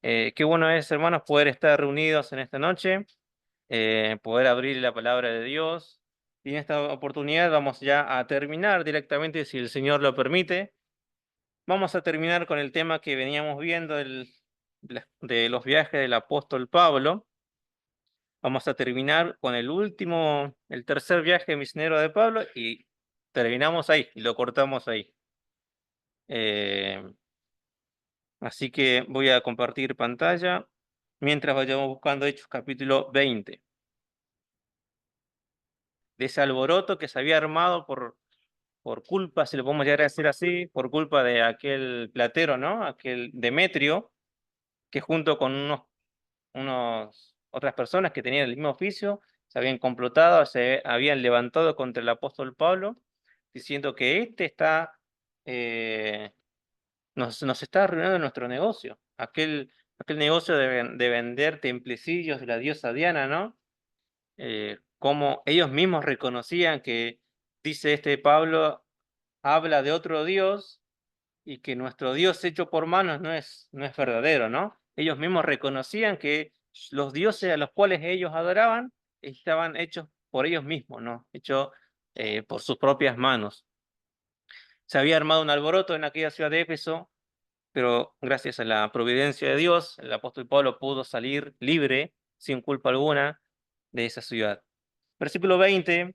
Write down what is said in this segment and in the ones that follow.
Qué bueno es, hermanos, poder estar reunidos en esta noche, poder abrir la palabra de Dios. Y en esta oportunidad vamos ya a terminar directamente, si el Señor lo permite. Vamos a terminar con el tema que veníamos viendo de los viajes del apóstol Pablo. Vamos a terminar con el tercer viaje misionero de Pablo y terminamos ahí, y lo cortamos ahí. Eh, Así que voy a compartir pantalla mientras vayamos buscando Hechos capítulo 20. De ese alboroto que se había armado por culpa, si lo podemos llegar a decir así, por culpa de aquel platero, ¿no? Aquel Demetrio, que junto con otras personas que tenían el mismo oficio, se habían complotado, se habían levantado contra el apóstol Pablo, diciendo que eh, nos está arruinando nuestro negocio. Aquel negocio de vender templecillos de la diosa Diana, ¿no? Como ellos mismos reconocían que, dice este Pablo, habla de otro Dios y que nuestro Dios hecho por manos no es verdadero, ¿no? Ellos mismos reconocían que los dioses a los cuales ellos adoraban estaban hechos por ellos mismos, ¿no? Hechos por sus propias manos. Se había armado un alboroto en aquella ciudad de Éfeso, pero gracias a la providencia de Dios, el apóstol Pablo pudo salir libre, sin culpa alguna, de esa ciudad. Versículo 20,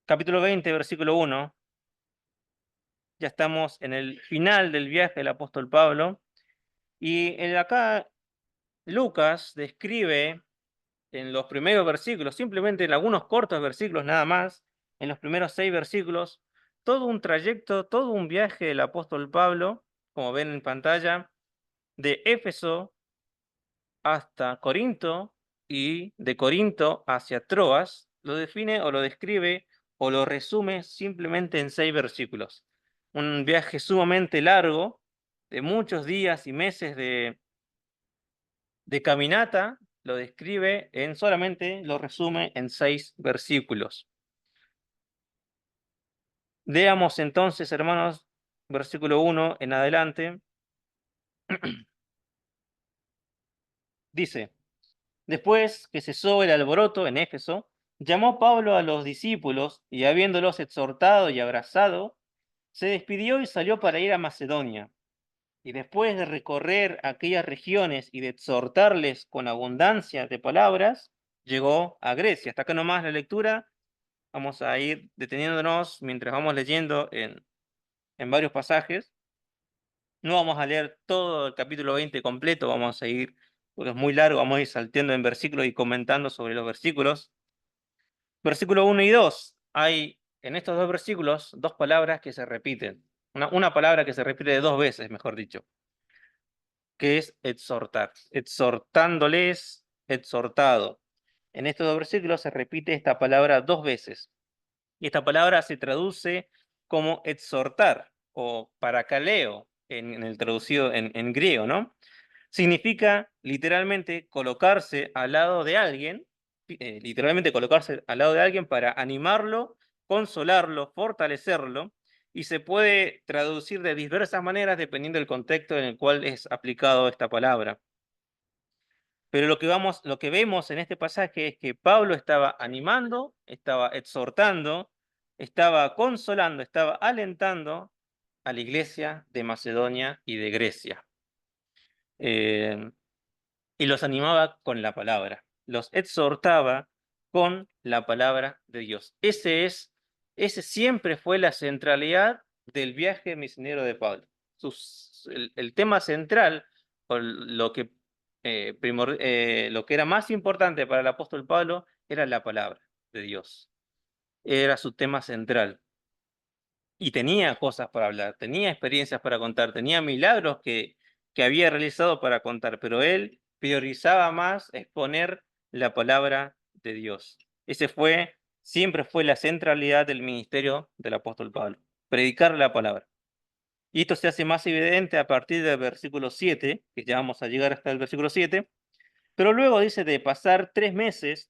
capítulo 20, versículo 1. Ya estamos en el final del viaje del apóstol Pablo. Y acá Lucas describe en los primeros versículos, simplemente en algunos cortos versículos nada más, en los primeros 6 versículos, todo un trayecto, todo un viaje del apóstol Pablo, como ven en pantalla, de Éfeso hasta Corinto y de Corinto hacia Troas, lo define o lo describe o lo resume simplemente en 6 versículos. Un viaje sumamente largo, de muchos días y meses de caminata, lo describe solamente lo resume en 6 versículos. Leamos entonces, hermanos, versículo 1 en adelante. Dice: Después que cesó el alboroto en Éfeso, llamó Pablo a los discípulos y, habiéndolos exhortado y abrazado, se despidió y salió para ir a Macedonia. Y después de recorrer aquellas regiones y de exhortarles con abundancia de palabras, llegó a Grecia. Hasta acá nomás la lectura. Vamos a ir deteniéndonos mientras vamos leyendo en varios pasajes. No vamos a leer todo el capítulo 20 completo, vamos a ir, porque es muy largo, vamos a ir salteando en versículos y comentando sobre los versículos. Versículo 1 y 2. Hay en estos dos versículos dos palabras que se repiten. Una palabra que se repite 2 veces, mejor dicho, que es exhortar. Exhortándoles, exhortado. En estos dos versículos se repite esta palabra 2 veces. Y esta palabra se traduce como exhortar o parakaleo en el traducido en griego, ¿no? Significa literalmente colocarse al lado de alguien, literalmente colocarse al lado de alguien para animarlo, consolarlo, fortalecerlo, y se puede traducir de diversas maneras dependiendo del contexto en el cual es aplicado esta palabra. Pero lo que vemos en este pasaje es que Pablo estaba animando, estaba exhortando, estaba consolando, estaba alentando a la iglesia de Macedonia y de Grecia. Eh, y los animaba con la palabra, los exhortaba con la palabra de Dios. Ese siempre fue la centralidad del viaje misionero de Pablo. El tema central, o lo que era más importante para el apóstol Pablo, era la palabra de Dios. Era su tema central. Y tenía cosas para hablar, tenía experiencias para contar, tenía milagros que había realizado para contar, pero él priorizaba más exponer la palabra de Dios. Siempre fue la centralidad del ministerio del apóstol Pablo, predicar la palabra. Y esto se hace más evidente a partir del versículo 7, que ya vamos a llegar hasta el versículo 7, pero luego dice de pasar 3 meses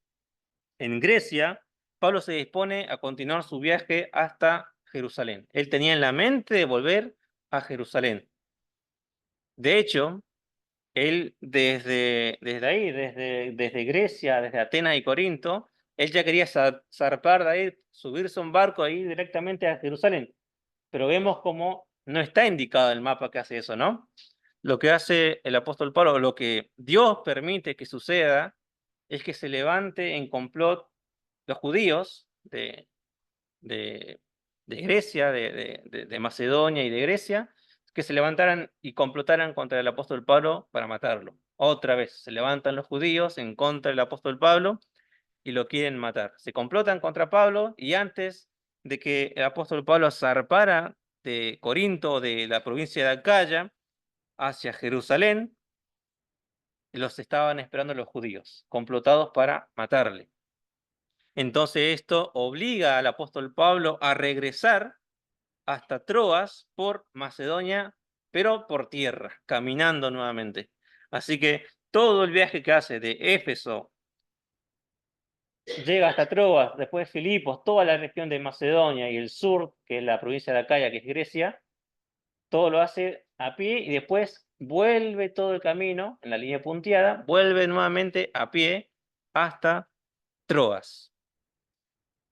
en Grecia, Pablo se dispone a continuar su viaje hasta Jerusalén. Él tenía en la mente de volver a Jerusalén. De hecho, él desde ahí, desde Grecia, desde Atenas y Corinto, él ya quería zarpar de ahí, subirse a un barco ahí directamente a Jerusalén. Pero vemos como no está indicado en el mapa que hace eso, ¿no? Lo que hace el apóstol Pablo, lo que Dios permite que suceda, es que se levante en complot los judíos de, de Grecia, de Macedonia y de Grecia, que se levantaran y complotaran contra el apóstol Pablo para matarlo. Otra vez se levantan los judíos en contra del apóstol Pablo y lo quieren matar. Se complotan contra Pablo y antes de que el apóstol Pablo zarpara de Corinto, de la provincia de Acaya, hacia Jerusalén, los estaban esperando los judíos, complotados para matarle. Entonces esto obliga al apóstol Pablo a regresar hasta Troas por Macedonia, pero por tierra, caminando nuevamente. Así que todo el viaje que hace de Éfeso, llega hasta Troas, después Filipos, toda la región de Macedonia y el sur, que es la provincia de Acaya, que es Grecia, todo lo hace a pie y después vuelve todo el camino en la línea punteada, vuelve nuevamente a pie hasta Troas.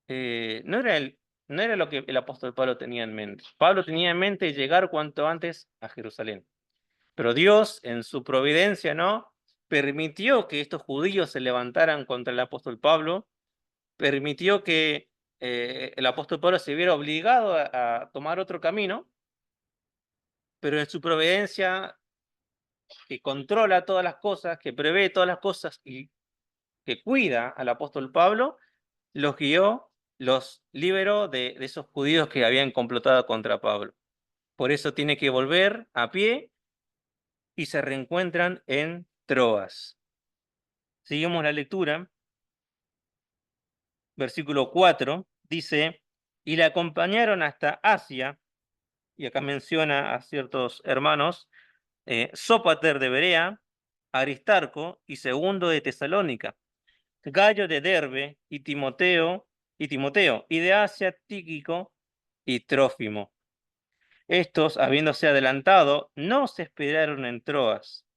No era lo que el apóstol Pablo tenía en mente. Pablo tenía en mente llegar cuanto antes a Jerusalén. Pero Dios, en su providencia, ¿no? Permitió que estos judíos se levantaran contra el apóstol Pablo, permitió que el apóstol Pablo se viera obligado a tomar otro camino, pero en su providencia, que controla todas las cosas, que prevé todas las cosas y que cuida al apóstol Pablo, los guió, los liberó de esos judíos que habían complotado contra Pablo. Por eso tiene que volver a pie y se reencuentran en Troas. Seguimos la lectura. Versículo 4 dice, y le acompañaron hasta Asia, y acá menciona a ciertos hermanos, Sópater de Berea, Aristarco y Segundo de Tesalónica, Gallo de Derbe y de Asia Tíquico y Trófimo. Estos, habiéndose adelantado, no se esperaron en Troas.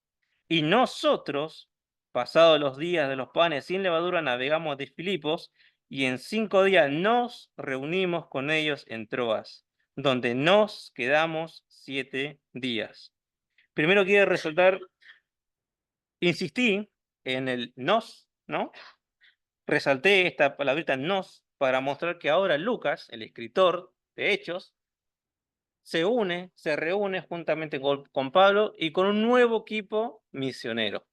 Y nosotros, pasados los días de los panes sin levadura, navegamos de Filipos y en 5 días nos reunimos con ellos en Troas, donde nos quedamos 7 días. Primero quiero resaltar, insistí en el nos, ¿no? Resalté esta palabrita nos para mostrar que ahora Lucas, el escritor de Hechos, se reúne juntamente con Pablo y con un nuevo equipo misionero.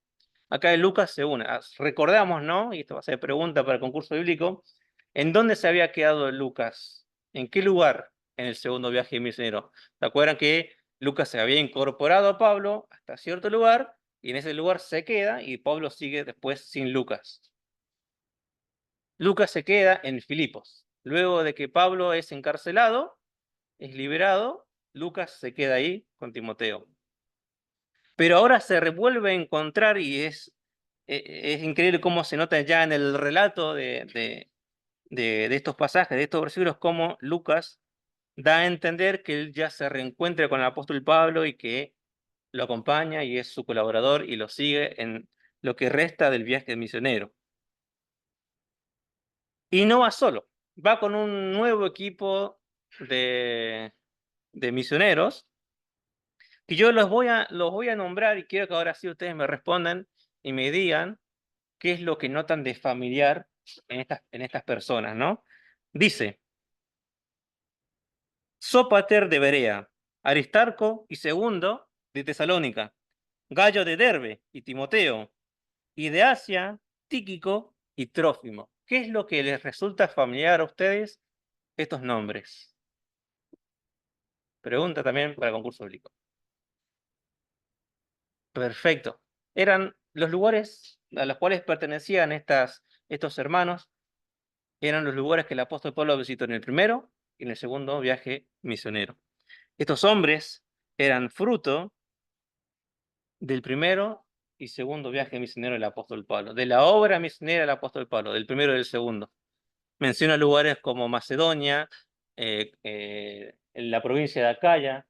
Acá en Lucas se une. Recordamos, ¿no? Y esto va a ser pregunta para el concurso bíblico. ¿En dónde se había quedado Lucas? ¿En qué lugar en el segundo viaje misionero? ¿Se acuerdan que Lucas se había incorporado a Pablo hasta cierto lugar y en ese lugar se queda y Pablo sigue después sin Lucas? Lucas se queda en Filipos. Luego de que Pablo es encarcelado, es liberado, Lucas se queda ahí con Timoteo. Pero ahora se revuelve a encontrar y es increíble cómo se nota ya en el relato de estos pasajes, de estos versículos, cómo Lucas da a entender que él ya se reencuentra con el apóstol Pablo y que lo acompaña y es su colaborador y lo sigue en lo que resta del viaje misionero. Y no va solo, va con un nuevo equipo de misioneros que yo los voy a nombrar y quiero que ahora sí ustedes me respondan y me digan qué es lo que notan de familiar en estas personas, ¿no? Dice, Sópater de Berea, Aristarco y Segundo de Tesalónica, Gallo de Derbe y Timoteo, y de Asia, Tíquico y Trófimo. ¿Qué es lo que les resulta familiar a ustedes estos nombres? Pregunta también para el concurso bíblico. Perfecto. Eran los lugares a los cuales pertenecían estos hermanos, eran los lugares que el apóstol Pablo visitó en el primero y en el segundo viaje misionero. Estos hombres eran fruto del primero y segundo viaje misionero del apóstol Pablo, de la obra misionera del apóstol Pablo, del primero y del segundo. Menciona lugares como Macedonia, en la provincia de Acaya,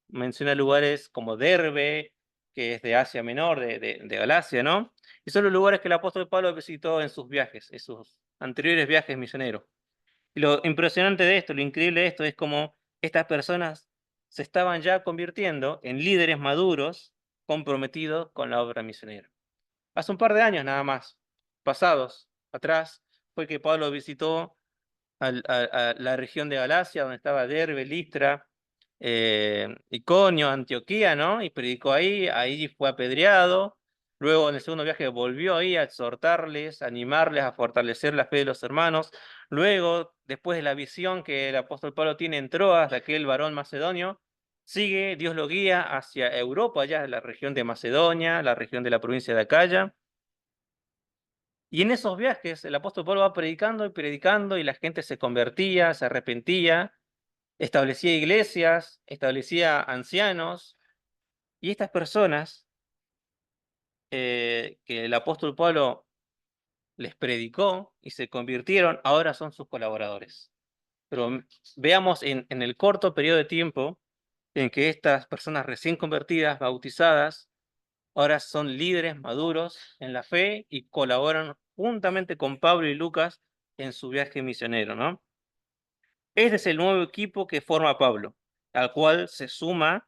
menciona lugares como Derbe, que es de Asia Menor, de Galacia, ¿no? Y son los lugares que el apóstol Pablo visitó en sus viajes, en sus anteriores viajes misioneros. Y lo impresionante de esto, lo increíble de esto, es como estas personas se estaban ya convirtiendo en líderes maduros, comprometidos con la obra misionera. Hace un par de años nada más, pasados, atrás, fue que Pablo visitó a la región de Galacia, donde estaba Derbe, Listra, Iconio, Antioquía, ¿no? Y predicó ahí, ahí fue apedreado. Luego en el segundo viaje volvió ahí a exhortarles, a animarles, a fortalecer la fe de los hermanos. Luego, después de la visión que el apóstol Pablo tiene en Troas, de aquel varón macedonio, sigue, Dios lo guía hacia Europa, allá en la región de Macedonia, la región de la provincia de Acaya. Y en esos viajes el apóstol Pablo va predicando y predicando y la gente se convertía, se arrepentía, establecía iglesias, establecía ancianos y estas personas que el apóstol Pablo les predicó y se convirtieron, ahora son sus colaboradores. Pero veamos en el corto periodo de tiempo en que estas personas recién convertidas, bautizadas, ahora son líderes maduros en la fe y colaboran juntamente con Pablo y Lucas en su viaje misionero, ¿no? Este es el nuevo equipo que forma Pablo, al cual se suma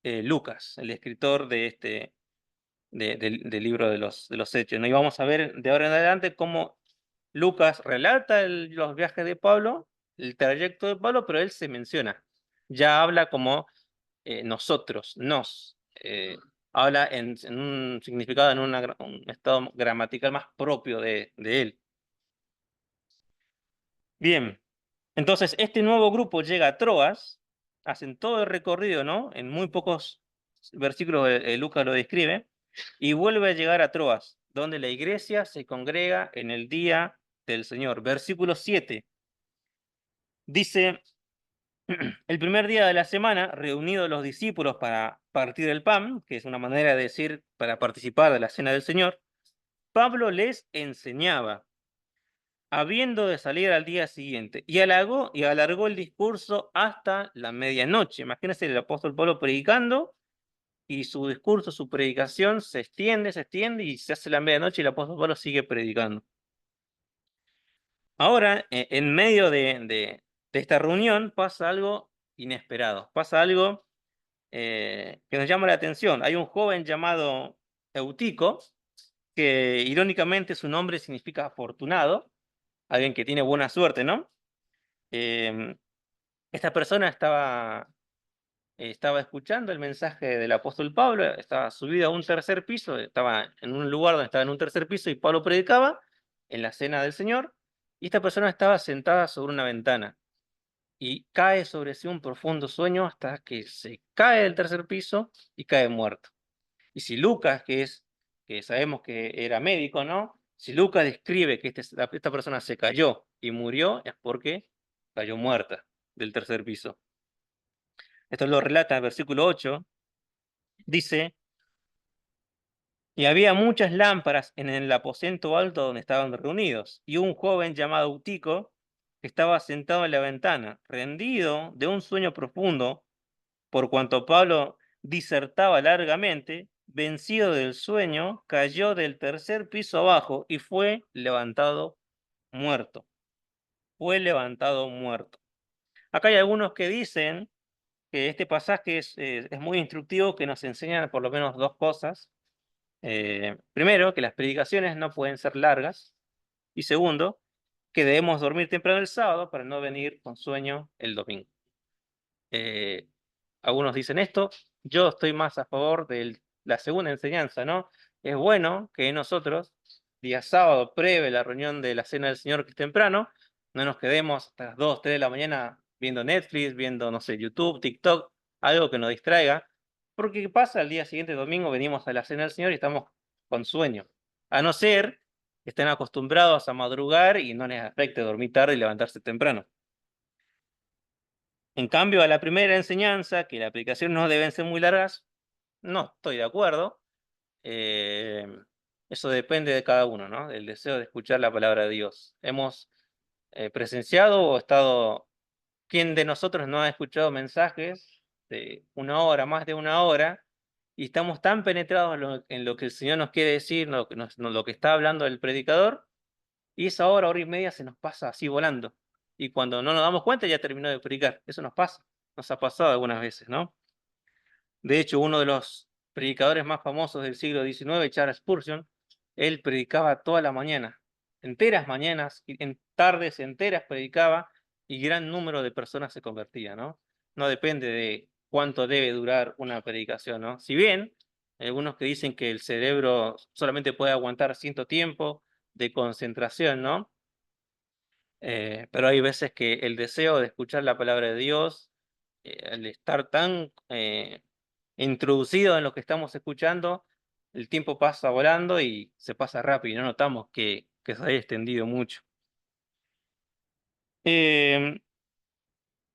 Lucas, el escritor de del libro de los Hechos, ¿no? Y vamos a ver de ahora en adelante cómo Lucas relata los viajes de Pablo, el trayecto de Pablo, pero él se menciona, ya habla como nosotros, habla en un significado, en un estado gramatical más propio de él. Bien, entonces este nuevo grupo llega a Troas, hacen todo el recorrido, ¿no? En muy pocos versículos Lucas lo describe, y vuelve a llegar a Troas, donde la iglesia se congrega en el día del Señor. Versículo 7 dice: el primer día de la semana, reunidos los discípulos para partir el pan, que es una manera de decir para participar de la cena del Señor, Pablo les enseñaba, habiendo de salir al día siguiente, y alargó el discurso hasta la medianoche. Imagínense el apóstol Pablo predicando, y su discurso, su predicación se extiende, y se hace la medianoche y el apóstol Pablo sigue predicando. Ahora, en medio de esta reunión, pasa algo inesperado, pasa algo que nos llama la atención. Hay un joven llamado Eutico, que irónicamente su nombre significa afortunado, alguien que tiene buena suerte, ¿no? Em, Esta persona estaba escuchando el mensaje del apóstol Pablo, estaba subido a un tercer piso, estaba en un lugar donde estaba en un tercer piso y Pablo predicaba en la cena del Señor, y esta persona estaba sentada sobre una ventana y cae sobre sí un profundo sueño hasta que se cae del tercer piso y cae muerto. Y si Lucas, que sabemos que era médico, ¿no? Si Lucas describe que esta persona se cayó y murió, es porque cayó muerta del tercer piso. Esto lo relata el versículo 8. Dice: y había muchas lámparas en el aposento alto donde estaban reunidos, y un joven llamado Eutico, que estaba sentado en la ventana, rendido de un sueño profundo, por cuanto Pablo disertaba largamente, vencido del sueño, cayó del tercer piso abajo y fue levantado muerto. Fue levantado muerto. Acá hay algunos que dicen que este pasaje es muy instructivo, que nos enseña por lo menos dos cosas. Primero, que las predicaciones no pueden ser largas. Y segundo, que debemos dormir temprano el sábado para no venir con sueño el domingo. Eh, Algunos dicen esto, yo estoy más a favor de la segunda enseñanza, ¿no? Es bueno que nosotros, día sábado, previo a la reunión de la Cena del Señor, que es temprano, no nos quedemos hasta las 2, 3 de la mañana viendo Netflix, viendo, no sé, YouTube, TikTok, algo que nos distraiga, porque ¿qué pasa? El día siguiente, domingo, venimos a la Cena del Señor y estamos con sueño. A no ser que estén acostumbrados a madrugar y no les afecte dormir tarde y levantarse temprano. En cambio, a la primera enseñanza, que las aplicaciones no deben ser muy largas, no estoy de acuerdo. Eh, Eso depende de cada uno, ¿no? Del deseo de escuchar la palabra de Dios. Hemos presenciado o estado, ¿quién de nosotros no ha escuchado mensajes de una hora, más de una hora, y estamos tan penetrados en lo que el Señor nos quiere decir, lo que está hablando el predicador, y esa hora y media se nos pasa así volando. Y cuando no nos damos cuenta ya terminó de predicar. Eso nos pasa, nos ha pasado algunas veces, ¿no? De hecho, uno de los predicadores más famosos del siglo XIX, Charles Spurgeon, él predicaba toda la mañana, enteras mañanas, y en tardes enteras predicaba y gran número de personas se convertían, ¿no? No depende de cuánto debe durar una predicación, ¿no? Si bien hay algunos que dicen que el cerebro solamente puede aguantar cierto tiempo de concentración, ¿no? Pero hay veces que el deseo de escuchar la palabra de Dios, al estar tan introducido en lo que estamos escuchando, el tiempo pasa volando y se pasa rápido y no notamos que se haya extendido mucho. Em,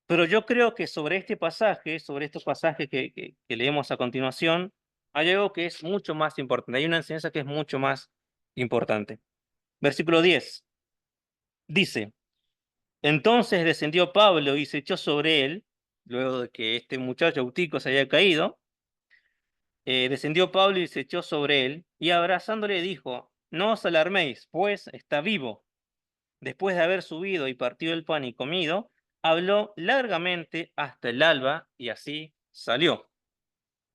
pero yo creo que sobre este pasaje, sobre estos pasajes que leemos a continuación, hay algo que es mucho más importante, hay una enseñanza que es mucho más importante. Versículo 10 dice: Entonces descendió Pablo y se echó sobre él, luego de que este muchacho Eutico se haya caído, descendió Pablo y se echó sobre él, y abrazándole dijo: No os alarméis, pues está vivo. Después de haber subido y partido el pan y comido, habló largamente hasta el alba, y así salió.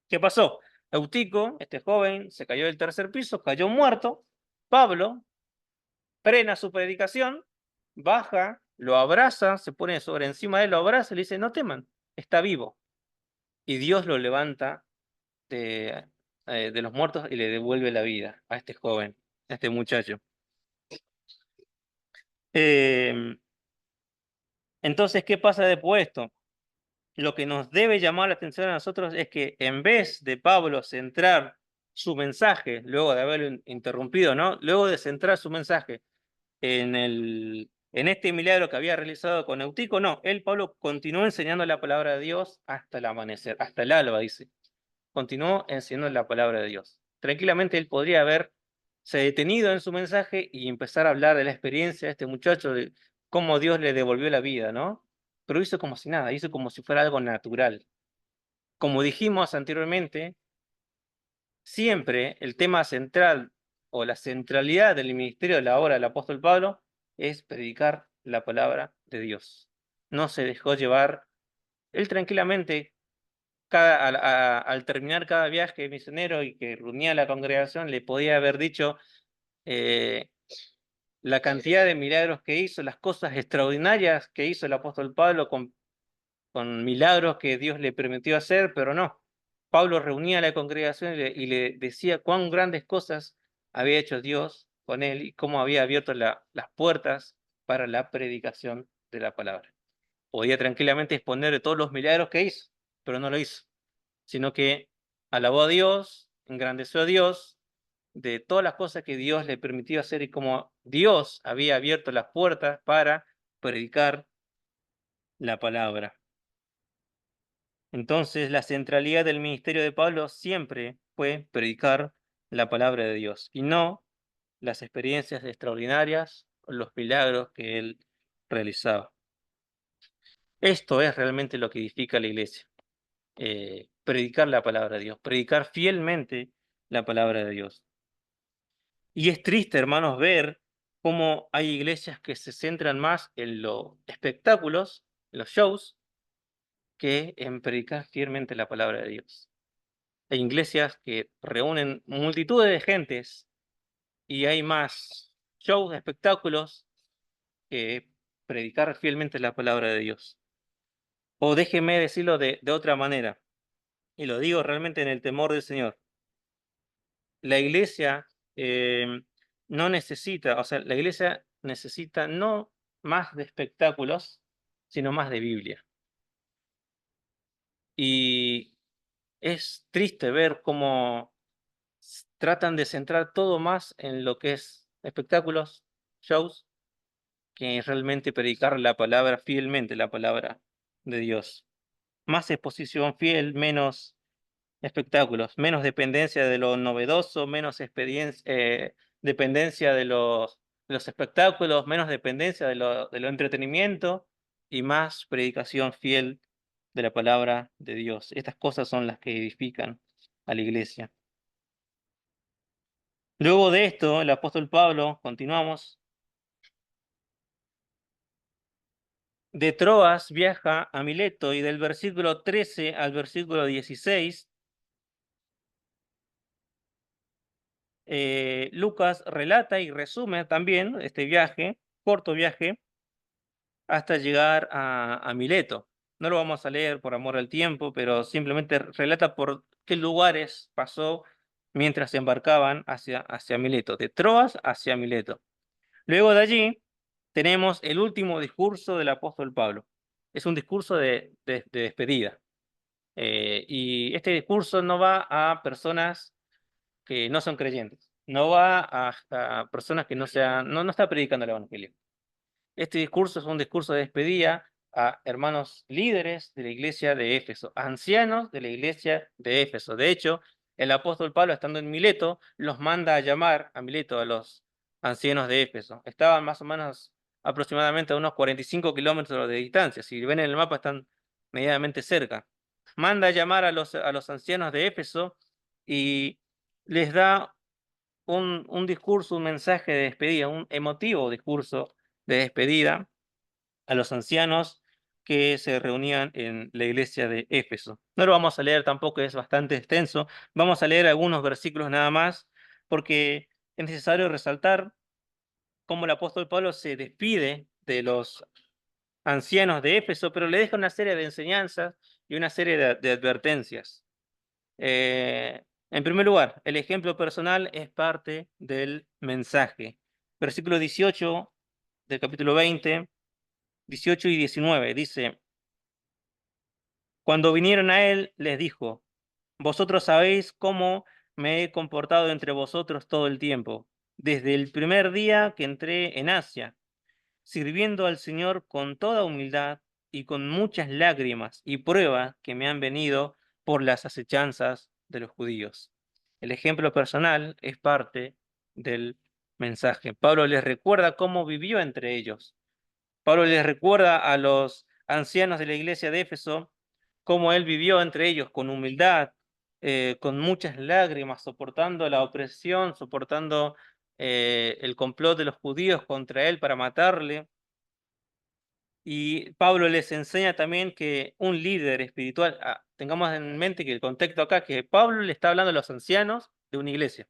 ¿Qué pasó? Eutico, este joven, se cayó del tercer piso, cayó muerto. Pablo frena su predicación, baja, lo abraza, se pone sobre encima de él, lo abraza y le dice: No teman, está vivo. Y Dios lo levanta de los muertos y le devuelve la vida a este joven, a este muchacho. Em, entonces, ¿qué pasa después de esto? Lo que nos debe llamar la atención a nosotros es que en vez de Pablo centrar su mensaje, luego de haberlo interrumpido, ¿no? Luego de centrar su mensaje en este milagro que había realizado con Eutico, no, él, Pablo, continuó enseñando la palabra de Dios hasta el amanecer, hasta el alba, dice. Continuó enseñando la palabra de Dios. Tranquilamente él podría haberse detenido en su mensaje y empezar a hablar de la experiencia de este muchacho, de cómo Dios le devolvió la vida, ¿no? Pero hizo como si nada, hizo como si fuera algo natural. Como dijimos anteriormente, siempre el tema central o la centralidad del ministerio de la obra del apóstol Pablo es predicar la palabra de Dios. No se dejó llevar, él tranquilamente, al terminar cada viaje misionero y que reunía a la congregación, le podía haber dicho eh, la cantidad de milagros que hizo, las cosas extraordinarias que hizo el apóstol Pablo con milagros que Dios le permitió hacer, pero no. Pablo reunía a la congregación y le decía cuán grandes cosas había hecho Dios con él y cómo había abierto las puertas para la predicación de la palabra. Podía tranquilamente exponer de todos los milagros que hizo, pero no lo hizo, sino que alabó a Dios, engrandeció a Dios de todas las cosas que Dios le permitió hacer y cómo Dios había abierto las puertas para predicar la palabra. Entonces, la centralidad del ministerio de Pablo siempre fue predicar la palabra de Dios y no las experiencias extraordinarias o los milagros que él realizaba. Esto es realmente lo que edifica la iglesia, predicar la palabra de Dios, predicar fielmente la palabra de Dios. Y es triste, hermanos, ver cómo hay iglesias que se centran más en los espectáculos, en los shows, que en predicar fielmente la palabra de Dios. Hay iglesias que reúnen multitudes de gentes y hay más shows, espectáculos, que predicar fielmente la palabra de Dios. O déjeme decirlo de otra manera, y lo digo realmente en el temor del Señor. La iglesia no necesita, o sea, la iglesia necesita no más de espectáculos, sino más de Biblia. Y es triste ver cómo tratan de centrar todo más en lo que es espectáculos, shows, que realmente predicar la palabra fielmente, la palabra de Dios. Más exposición fiel, menos espectáculos, menos dependencia de lo novedoso, menos dependencia de los espectáculos, menos dependencia de lo entretenimiento y más predicación fiel de la palabra de Dios. Estas cosas son las que edifican a la iglesia. Luego de esto, el apóstol Pablo, continuamos, de Troas viaja a Mileto y del versículo 13 al versículo 16, Lucas relata y resume también este viaje, corto viaje, hasta llegar a Mileto. No lo vamos a leer por amor al tiempo, pero simplemente relata por qué lugares pasó mientras se embarcaban hacia Mileto, de Troas hacia Mileto. Luego de allí tenemos el último discurso del apóstol Pablo. Es un discurso de despedida. Y este discurso no va a personas que no son creyentes, no va a personas que no está predicando el evangelio. Este discurso es un discurso de despedida a hermanos líderes de la iglesia de Éfeso, ancianos de la iglesia de Éfeso. De hecho, el apóstol Pablo, estando en Mileto, los manda a llamar a Mileto a los ancianos de Éfeso. Estaban más o menos aproximadamente a unos 45 kilómetros de distancia. Si ven en el mapa, están medianamente cerca. Manda a llamar a los ancianos de Éfeso y les da un discurso, un mensaje de despedida, un emotivo discurso de despedida a los ancianos que se reunían en la iglesia de Éfeso. No lo vamos a leer tampoco, es bastante extenso. Vamos a leer algunos versículos nada más, porque es necesario resaltar cómo el apóstol Pablo se despide de los ancianos de Éfeso, pero le deja una serie de enseñanzas y una serie de advertencias. En primer lugar, el ejemplo personal es parte del mensaje. Versículo 18 del capítulo 20, 18 y 19 dice: Cuando vinieron a él, les dijo: Vosotros sabéis cómo me he comportado entre vosotros todo el tiempo, desde el primer día que entré en Asia, sirviendo al Señor con toda humildad y con muchas lágrimas y pruebas que me han venido por las acechanzas de los judíos. El ejemplo personal es parte del mensaje. Pablo les recuerda cómo vivió entre ellos. Pablo les recuerda a los ancianos de la iglesia de Éfeso cómo él vivió entre ellos con humildad, con muchas lágrimas, soportando la opresión, soportando el complot de los judíos contra él para matarle. Y Pablo les enseña también que un líder espiritual, tengamos en mente que el contexto acá, que Pablo le está hablando a los ancianos de una iglesia.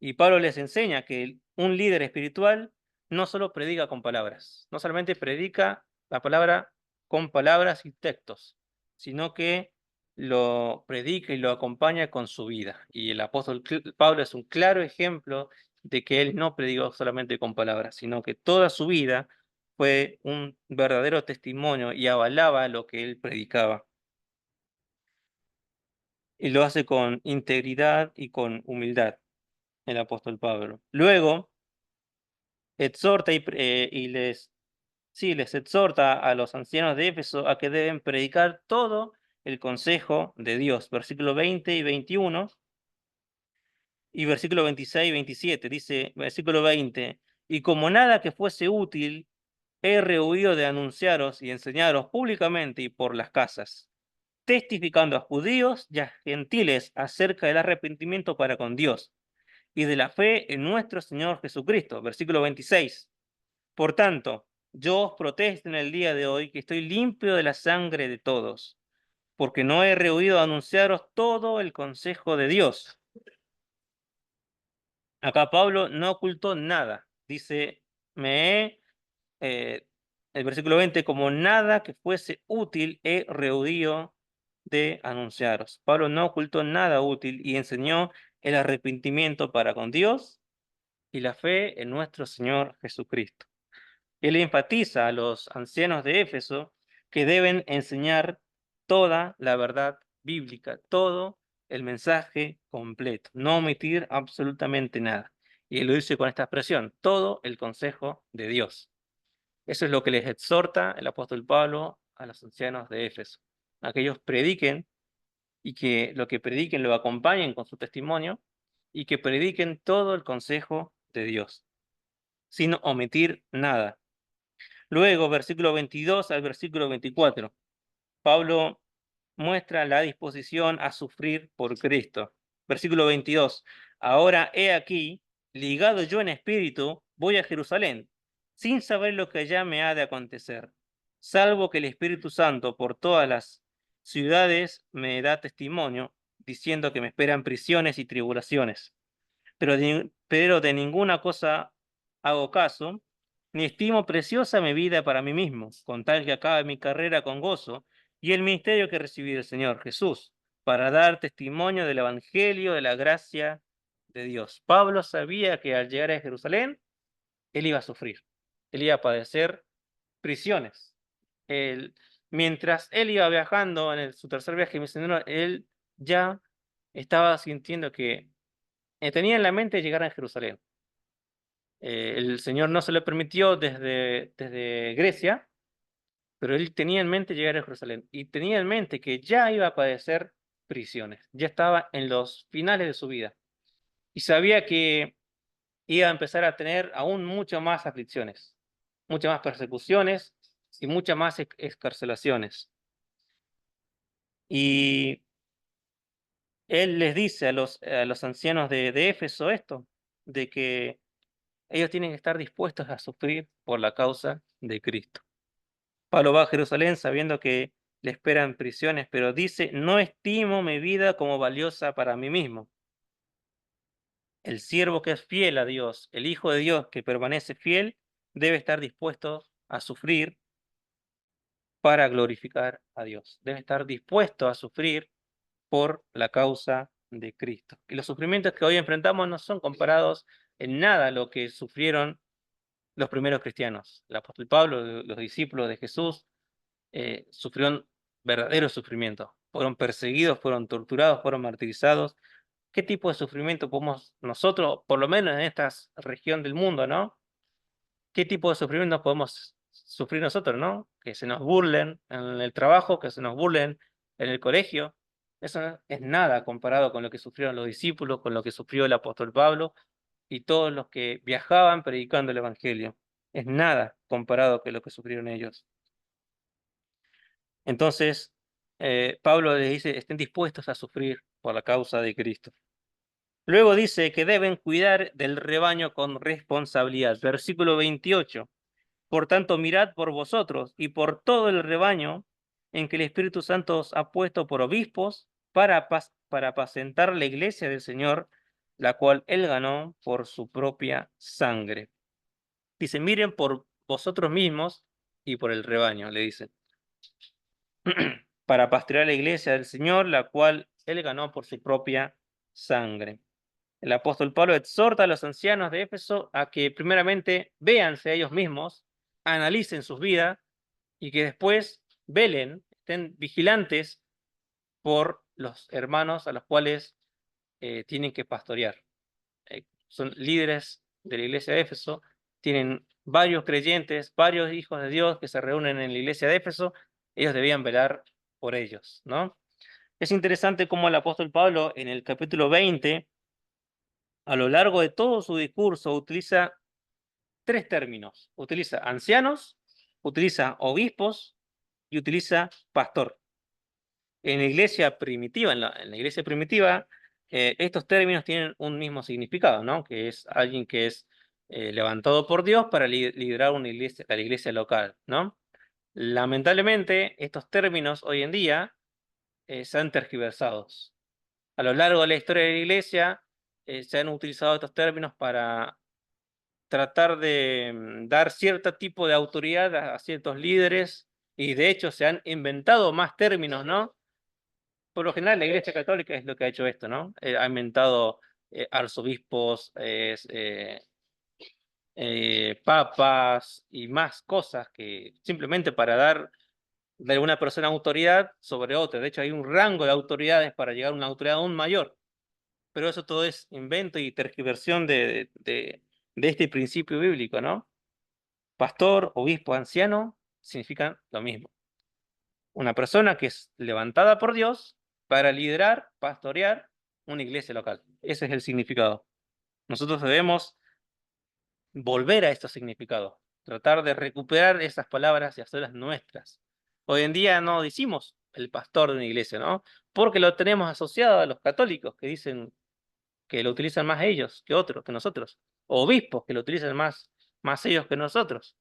Y Pablo les enseña que un líder espiritual no solo predica con palabras, no solamente predica la palabra con palabras y textos, sino que lo predica y lo acompaña con su vida. Y el apóstol Pablo es un claro ejemplo de que él no predicó solamente con palabras, sino que toda su vida fue un verdadero testimonio y avalaba lo que él predicaba. Y lo hace con integridad y con humildad, el apóstol Pablo. Luego, exhorta les exhorta a los ancianos de Éfeso a que deben predicar todo el consejo de Dios. Versículo 20 y 21 y versículo 26 y 27. Dice, versículo 20: Y como nada que fuese útil, he rehuido de anunciaros y enseñaros públicamente y por las casas, testificando a judíos y a gentiles acerca del arrepentimiento para con Dios y de la fe en nuestro Señor Jesucristo. Versículo 26. Por tanto, yo os protesto en el día de hoy que estoy limpio de la sangre de todos, porque no he rehuido anunciaros todo el consejo de Dios. Acá Pablo no ocultó nada. Dice, el versículo 20, como nada que fuese útil he rehuido de anunciaros. Pablo no ocultó nada útil y enseñó el arrepentimiento para con Dios y la fe en nuestro Señor Jesucristo. Él enfatiza a los ancianos de Éfeso que deben enseñar toda la verdad bíblica, todo el mensaje completo, no omitir absolutamente nada. Y él lo dice con esta expresión: todo el consejo de Dios. Eso es lo que les exhorta el apóstol Pablo a los ancianos de Éfeso, a que ellos prediquen y que lo que prediquen lo acompañen con su testimonio y que prediquen todo el consejo de Dios, sin omitir nada. Luego, versículo 22 al versículo 24, Pablo muestra la disposición a sufrir por Cristo. Versículo 22. Ahora he aquí, ligado yo en espíritu, voy a Jerusalén, sin saber lo que allá me ha de acontecer, salvo que el Espíritu Santo por todas las ciudades me da testimonio, diciendo que me esperan prisiones y tribulaciones. Pero de ninguna cosa hago caso, ni estimo preciosa mi vida para mí mismo, con tal que acabe mi carrera con gozo y el ministerio que recibí del Señor Jesús, para dar testimonio del Evangelio de la gracia de Dios. Pablo sabía que al llegar a Jerusalén, él iba a sufrir, él iba a padecer prisiones. Él, mientras él iba viajando en su tercer viaje misionero, él ya estaba sintiendo que tenía en la mente llegar a Jerusalén. El Señor no se lo permitió desde Grecia, pero él tenía en mente llegar a Jerusalén y tenía en mente que ya iba a padecer prisiones, ya estaba en los finales de su vida y sabía que iba a empezar a tener aún muchas más aflicciones, muchas más persecuciones y muchas más excarcelaciones. Y él les dice a los ancianos de Éfeso esto, de que ellos tienen que estar dispuestos a sufrir por la causa de Cristo. Pablo va a Jerusalén sabiendo que le esperan prisiones, pero dice, no estimo mi vida como valiosa para mí mismo. El siervo que es fiel a Dios, el Hijo de Dios que permanece fiel, debe estar dispuesto a sufrir para glorificar a Dios. Debe estar dispuesto a sufrir por la causa de Cristo. Y los sufrimientos que hoy enfrentamos no son comparados en nada a lo que sufrieron los primeros cristianos. El apóstol Pablo, los discípulos de Jesús, sufrieron verdaderos sufrimientos. Fueron perseguidos, fueron torturados, fueron martirizados. ¿Qué tipo de sufrimiento podemos nosotros, por lo menos en esta región del mundo, ¿no? ¿Qué tipo de sufrimiento podemos sufrir nosotros, ¿no? Que se nos burlen en el trabajo, que se nos burlen en el colegio. Eso no es nada comparado con lo que sufrieron los discípulos, con lo que sufrió el apóstol Pablo y todos los que viajaban predicando el Evangelio. Es nada comparado con lo que sufrieron ellos. Entonces, Pablo les dice, estén dispuestos a sufrir por la causa de Cristo. Luego dice que deben cuidar del rebaño con responsabilidad. Versículo 28. Por tanto, mirad por vosotros y por todo el rebaño en que el Espíritu Santo os ha puesto por obispos para apacentar la iglesia del Señor, la cual él ganó por su propia sangre. Dice, miren por vosotros mismos y por el rebaño, le dice. Para pastorear la iglesia del Señor, la cual él ganó por su propia sangre. El apóstol Pablo exhorta a los ancianos de Éfeso a que primeramente véanse a ellos mismos, analicen sus vidas y que después velen, estén vigilantes por los hermanos a los cuales tienen que pastorear. Son líderes de la iglesia de Éfeso, tienen varios creyentes, varios hijos de Dios que se reúnen en la iglesia de Éfeso, ellos debían velar por ellos, ¿no? Es interesante cómo el apóstol Pablo en el capítulo 20, a lo largo de todo su discurso, utiliza tres términos. Utiliza ancianos, utiliza obispos y utiliza pastor. En la iglesia primitiva, en la iglesia primitiva, estos términos tienen un mismo significado, ¿no? Que es alguien que es levantado por Dios para liderar una iglesia, la iglesia local, ¿no? Lamentablemente, estos términos hoy en día se han tergiversado. A lo largo de la historia de la iglesia, se han utilizado estos términos para tratar de dar cierto tipo de autoridad a ciertos líderes y de hecho se han inventado más términos, ¿no? Por lo general la Iglesia Católica es lo que ha hecho esto, ¿no? Ha inventado arzobispos, papas y más cosas que simplemente para dar de alguna persona autoridad sobre otra. De hecho hay un rango de autoridades para llegar a una autoridad aún mayor. Pero eso todo es invento y tergiversión de este principio bíblico, ¿no? Pastor, obispo, anciano significan lo mismo. Una persona que es levantada por Dios para liderar, pastorear una iglesia local. Ese es el significado. Nosotros debemos volver a estos significados, tratar de recuperar esas palabras y hacerlas nuestras. Hoy en día no decimos el pastor de una iglesia, ¿no? Porque lo tenemos asociado a los católicos, que dicen que lo utilizan más ellos que otros, que nosotros. O obispos, que lo utilizan más ellos que nosotros.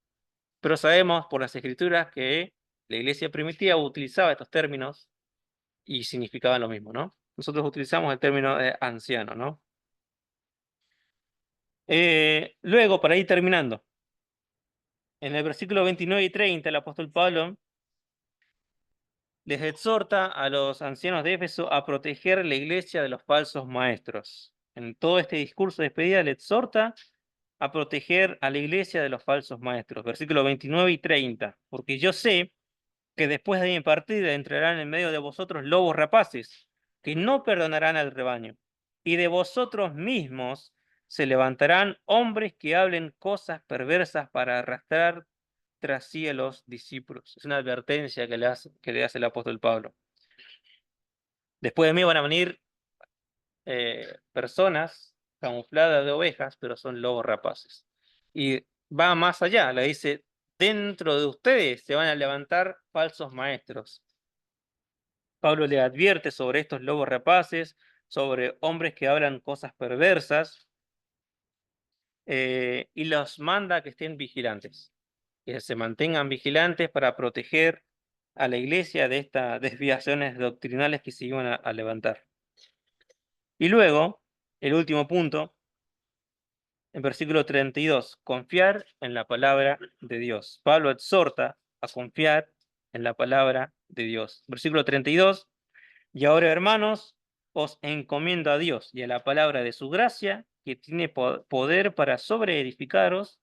Pero sabemos por las escrituras que la iglesia primitiva utilizaba estos términos y significaban lo mismo, ¿no? Nosotros utilizamos el término de anciano, ¿no? Luego, para ir terminando, en el versículo 29 y 30, el apóstol Pablo les exhorta a los ancianos de Éfeso a proteger la iglesia de los falsos maestros. En todo este discurso de despedida le exhorta a proteger a la iglesia de los falsos maestros. Versículo 29 y 30. Porque yo sé que después de mi partida entrarán en medio de vosotros lobos rapaces, que no perdonarán al rebaño. Y de vosotros mismos se levantarán hombres que hablen cosas perversas para arrastrar tras sí a los discípulos. Es una advertencia que le hace el apóstol Pablo. Después de mí van a venir personas camufladas de ovejas, pero son lobos rapaces. Y va más allá, le dice, dentro de ustedes se van a levantar falsos maestros. Pablo le advierte sobre estos lobos rapaces, sobre hombres que hablan cosas perversas, y los manda a que estén vigilantes, que se mantengan vigilantes para proteger a la iglesia de estas desviaciones doctrinales que se iban a levantar. Y luego, el último punto, en versículo 32, confiar en la palabra de Dios. Pablo exhorta a confiar en la palabra de Dios. Versículo 32, y ahora, hermanos, os encomiendo a Dios y a la palabra de su gracia, que tiene poder para sobreedificaros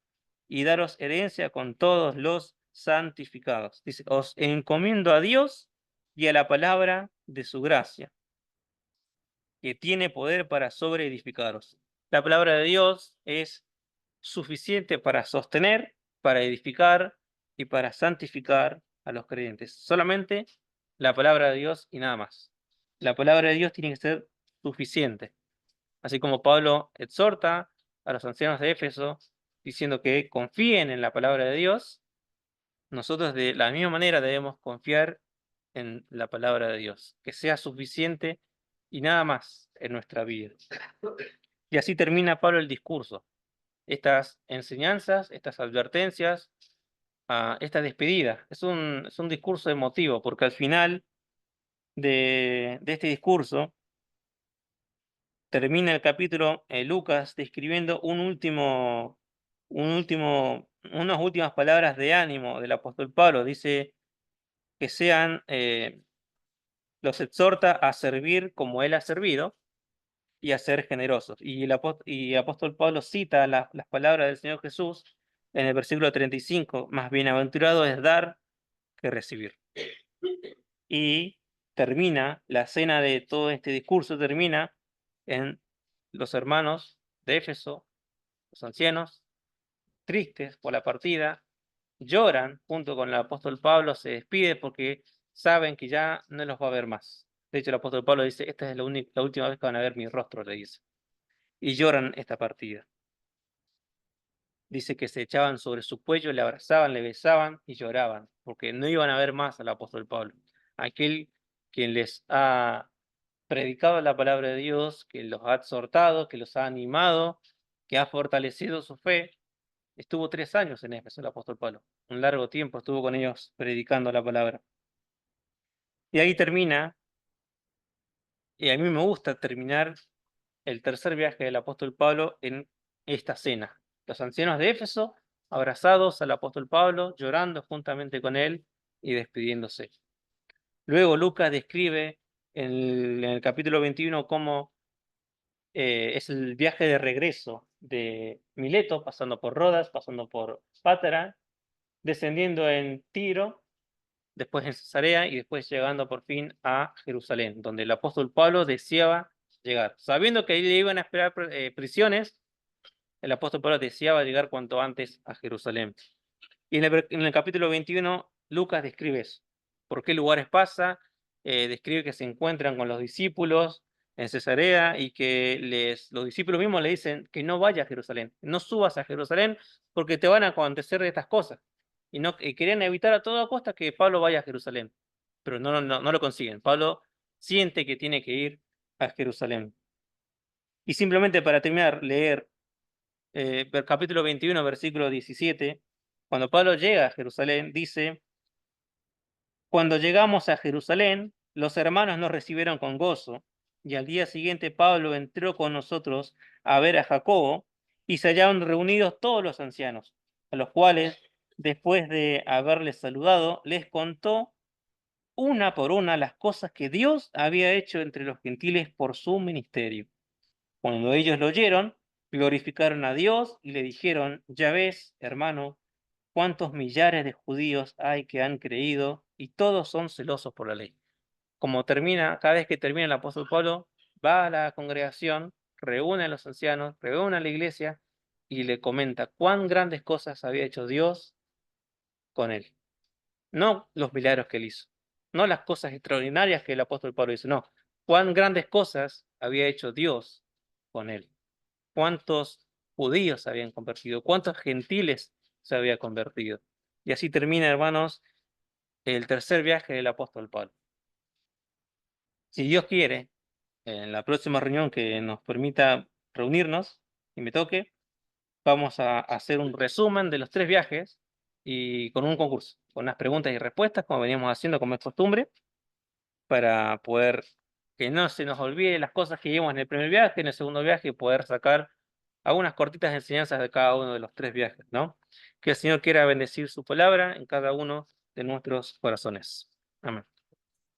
y daros herencia con todos los santificados. Dice, os encomiendo a Dios y a la palabra de su gracia, que tiene poder para sobreedificaros. La palabra de Dios es suficiente para sostener, para edificar y para santificar a los creyentes. Solamente la palabra de Dios y nada más. La palabra de Dios tiene que ser suficiente. Así como Pablo exhorta a los ancianos de Éfeso diciendo que confíen en la palabra de Dios, nosotros de la misma manera debemos confiar en la palabra de Dios, que sea suficiente y nada más en nuestra vida. Y así termina Pablo el discurso. Estas enseñanzas, estas advertencias, esta despedida. Es un discurso emotivo, porque al final de este discurso termina el capítulo Lucas describiendo unas últimas palabras de ánimo del apóstol Pablo. Dice que los exhorta a servir como él ha servido y a ser generosos. Y el apóstol Pablo cita las palabras del Señor Jesús en el versículo 35, más bienaventurado es dar que recibir. Y termina, la cena de todo este discurso termina en los hermanos de Éfeso, los ancianos, tristes por la partida, lloran junto con el apóstol Pablo, se despide porque saben que ya no los va a ver más. De hecho, el apóstol Pablo dice, esta es la última vez que van a ver mi rostro, le dice. Y lloran esta partida. Dice que se echaban sobre su cuello, le abrazaban, le besaban y lloraban, porque no iban a ver más al apóstol Pablo. Aquel quien les ha predicado la palabra de Dios, que los ha exhortado, que los ha animado, que ha fortalecido su fe. Estuvo 3 años en Éfeso el apóstol Pablo. Un largo tiempo estuvo con ellos predicando la palabra. Y ahí termina, y a mí me gusta terminar el tercer viaje del apóstol Pablo en esta cena. Los ancianos de Éfeso abrazados al apóstol Pablo, llorando juntamente con él y despidiéndose. Luego Lucas describe en el capítulo 21 cómo es el viaje de regreso de Mileto, pasando por Rodas, pasando por Pátara, descendiendo en Tiro, después en Cesarea y después llegando por fin a Jerusalén, donde el apóstol Pablo deseaba llegar. Sabiendo que ahí le iban a esperar prisiones, el apóstol Pablo deseaba llegar cuanto antes a Jerusalén. Y en el capítulo 21, Lucas describe eso. ¿Por qué lugares pasa? Describe que se encuentran con los discípulos en Cesarea y que los discípulos mismos le dicen que no vayas a Jerusalén, no subas a Jerusalén porque te van a acontecer estas cosas. Y querían evitar a toda costa que Pablo vaya a Jerusalén. pero no lo consiguen. Pablo siente que tiene que ir a Jerusalén. Y simplemente para terminar, leer capítulo 21, versículo 17, cuando Pablo llega a Jerusalén, dice: cuando llegamos a Jerusalén, los hermanos nos recibieron con gozo, y al día siguiente Pablo entró con nosotros a ver a Jacobo, y se hallaron reunidos todos los ancianos, a los cuales, después de haberles saludado, les contó una por una las cosas que Dios había hecho entre los gentiles por su ministerio. Cuando ellos lo oyeron, glorificaron a Dios y le dijeron: ya ves, hermano, cuántos millares de judíos hay que han creído y todos son celosos por la ley. Como termina, cada vez que termina el apóstol Pablo, va a la congregación, reúne a los ancianos, reúne a la iglesia y le comenta cuán grandes cosas había hecho Dios con él. No los milagros que él hizo, no las cosas extraordinarias que el apóstol Pablo hizo, no. Cuán grandes cosas había hecho Dios con él. Cuántos judíos se habían convertido, cuántos gentiles se había convertido. Y así termina, hermanos, el tercer viaje del apóstol Pablo. Si Dios quiere, en la próxima reunión que nos permita reunirnos y me toque, vamos a hacer un resumen de los tres viajes y con un concurso, con unas preguntas y respuestas, como veníamos haciendo como es costumbre, para poder que no se nos olvide las cosas que vimos en el primer viaje, en el segundo viaje, y poder sacar algunas cortitas enseñanzas de cada uno de los tres viajes, ¿no? Que el Señor quiera bendecir su palabra en cada uno de nuestros corazones. Amén.